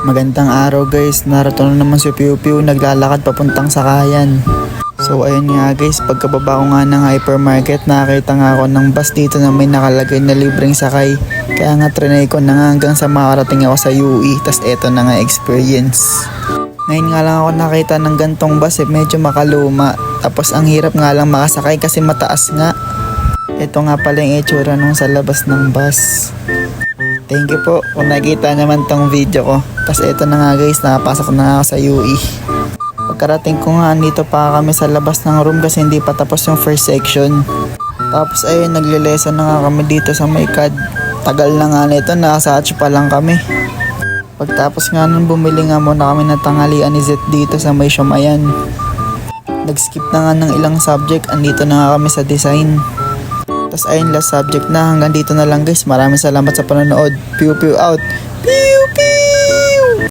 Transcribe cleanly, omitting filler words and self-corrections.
Magandang araw guys, narito na naman si Piu Piu naglalakad papuntang sakayan. So ayun nga guys, pagkababa ko nga ng hypermarket, nakakita nga ako ng bus dito na may nakalagay na libreng sakay. Kaya nga trinay ko na nga hanggang sa makarating ako sa UE, tas eto na nga experience. Ngayon nga lang ako nakita ng gantong bus, medyo makaluma. Tapos ang hirap nga lang makasakay kasi mataas nga. Ito nga pala yung itsura nung sa labas ng bus. Thank you po kung nakita naman tong video ko. Tapos eto na nga guys, nakapasok na nga ako sa UE. Pagkarating ko nga, andito pa kami sa labas ng room kasi hindi pa tapos yung first section. Tapos ayun, nagle-lesson na nga kami dito sa may CAD. Tagal na nga nito, nasa hatch pa lang kami. Pagtapos nga nun, bumili nga muna kami ng tanghalian ni Zet dito sa may Shumayan. Nag-skip na nga ng ilang subject, andito na nga kami sa design. Tapos ayun, last subject na. Hanggang dito na lang guys. Maraming salamat sa panonood. Piu Piu out. Piu Piu!